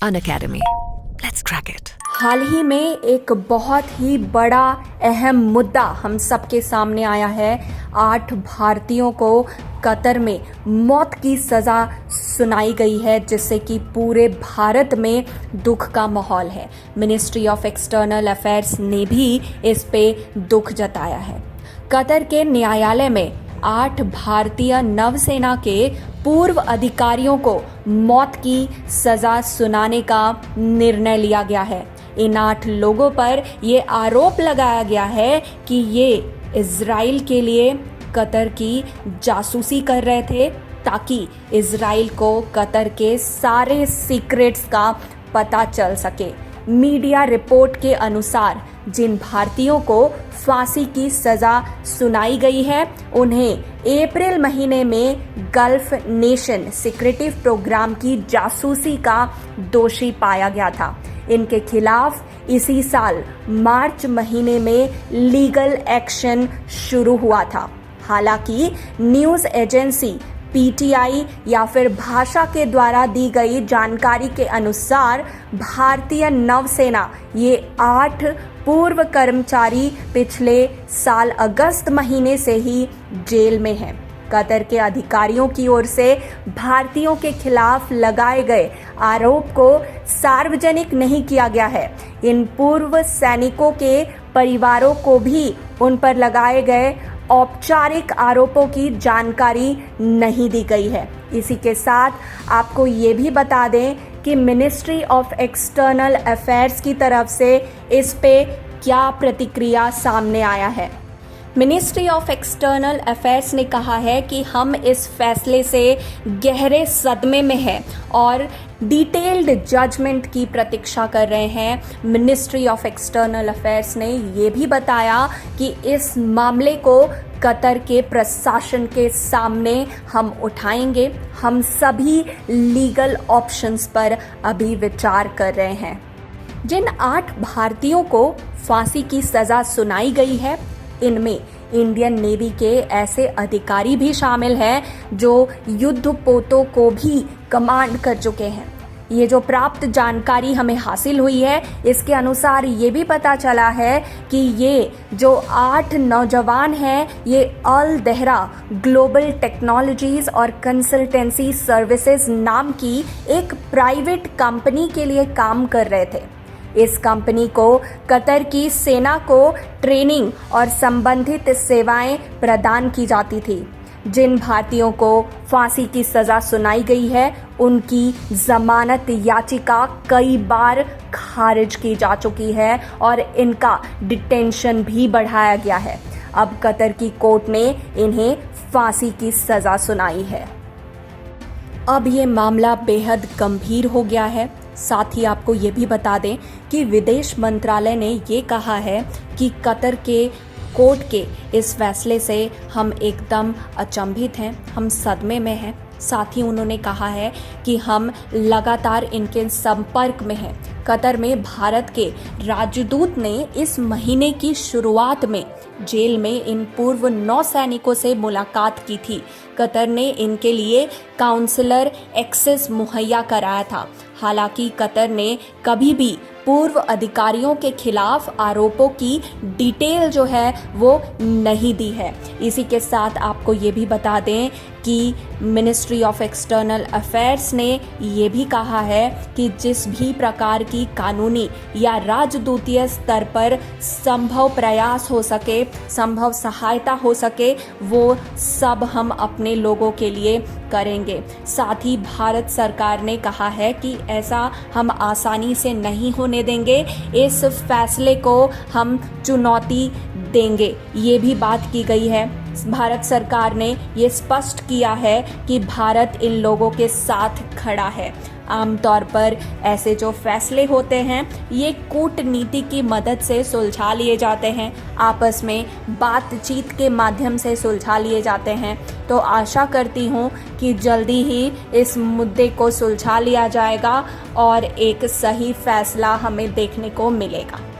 Unacademy. Let's crack it. हाल ही में एक बहुत ही बड़ा अहम मुद्दा हम सबके सामने आया है। 8 भारतीयों को कतर में मौत की सज़ा सुनाई गई है, जिससे कि पूरे भारत में दुख का माहौल है। मिनिस्ट्री ऑफ एक्सटर्नल अफेयर्स ने भी इस पे दुख जताया है। कतर के न्यायालय में 8 भारतीय नौसेना के पूर्व अधिकारियों को मौत की सज़ा सुनाने का निर्णय लिया गया है। इन 8 लोगों पर ये आरोप लगाया गया है कि ये इजराइल के लिए कतर की जासूसी कर रहे थे, ताकि इजराइल को कतर के सारे सीक्रेट्स का पता चल सके। मीडिया रिपोर्ट के अनुसार जिन भारतीयों को फांसी की सज़ा सुनाई गई है, उन्हें अप्रैल महीने में गल्फ नेशन सिक्रेटिव प्रोग्राम की जासूसी का दोषी पाया गया था। इनके खिलाफ इसी साल मार्च महीने में लीगल एक्शन शुरू हुआ था। हालांकि न्यूज़ एजेंसी पीटीआई या फिर भाषा के द्वारा दी गई जानकारी के अनुसार भारतीय नौसेना ये 8 पूर्व कर्मचारी पिछले साल अगस्त महीने से ही जेल में हैं। कतर के अधिकारियों की ओर से भारतीयों के खिलाफ लगाए गए आरोप को सार्वजनिक नहीं किया गया है। इन पूर्व सैनिकों के परिवारों को भी उन पर लगाए गए औपचारिक आरोपों की जानकारी नहीं दी गई है। इसी के साथ आपको ये भी बता दें कि मिनिस्ट्री ऑफ एक्सटर्नल अफेयर्स की तरफ से इस पे क्या प्रतिक्रिया सामने आया है। मिनिस्ट्री ऑफ एक्सटर्नल अफेयर्स ने कहा है कि हम इस फैसले से गहरे सदमे में हैं और डिटेल्ड जजमेंट की प्रतीक्षा कर रहे हैं। मिनिस्ट्री ऑफ एक्सटर्नल अफेयर्स ने ये भी बताया कि इस मामले को कतर के प्रशासन के सामने हम उठाएंगे। हम सभी लीगल ऑप्शंस पर अभी विचार कर रहे हैं। जिन 8 भारतीयों को फांसी की सज़ा सुनाई गई है, इनमें इंडियन नेवी के ऐसे अधिकारी भी शामिल हैं जो युद्धपोतों को भी कमांड कर चुके हैं। ये जो प्राप्त जानकारी हमें हासिल हुई है, इसके अनुसार ये भी पता चला है कि ये जो 8 नौजवान हैं, ये अल दहरा ग्लोबल टेक्नोलॉजीज और कंसल्टेंसी सर्विसेज नाम की एक प्राइवेट कंपनी के लिए काम कर रहे थे। इस कंपनी को कतर की सेना को ट्रेनिंग और संबंधित सेवाएं प्रदान की जाती थी। जिन भारतीयों को फांसी की सज़ा सुनाई गई है, उनकी जमानत याचिका कई बार खारिज की जा चुकी है और इनका डिटेंशन भी बढ़ाया गया है। अब कतर की कोर्ट ने इन्हें फांसी की सज़ा सुनाई है। अब ये मामला बेहद गंभीर हो गया है। साथ ही आपको ये भी बता दें कि विदेश मंत्रालय ने ये कहा है कि कतर के कोर्ट के इस फैसले से हम एकदम अचंभित हैं, हम सदमे में हैं। साथ ही उन्होंने कहा है कि हम लगातार इनके संपर्क में हैं। कतर में भारत के राजदूत ने इस महीने की शुरुआत में जेल में इन पूर्व नौसैनिकों से मुलाकात की थी। कतर ने इनके लिए काउंसलर एक्सेस मुहैया कराया था। हालांकि कतर ने कभी भी पूर्व अधिकारियों के खिलाफ आरोपों की डिटेल जो है वो नहीं दी है। इसी के साथ आपको ये भी बता दें कि मिनिस्ट्री ऑफ एक्सटर्नल अफेयर्स ने ये भी कहा है कि जिस भी प्रकार की कानूनी या राजदूतीय स्तर पर संभव प्रयास हो सके, संभव सहायता हो सके, वो सब हम अपने लोगों के लिए करेंगे। साथ ही भारत सरकार ने कहा है कि ऐसा हम आसानी से नहीं होने देंगे, इस फैसले को हम चुनौती देंगे। ये भी बात की गई है। भारत सरकार ने ये स्पष्ट किया है कि भारत इन लोगों के साथ खड़ा है। आमतौर पर ऐसे जो फैसले होते हैं, ये कूटनीति की मदद से सुलझा लिए जाते हैं, आपस में बातचीत के माध्यम से सुलझा लिए जाते हैं। तो आशा करती हूँ कि जल्दी ही इस मुद्दे को सुलझा लिया जाएगा और एक सही फैसला हमें देखने को मिलेगा।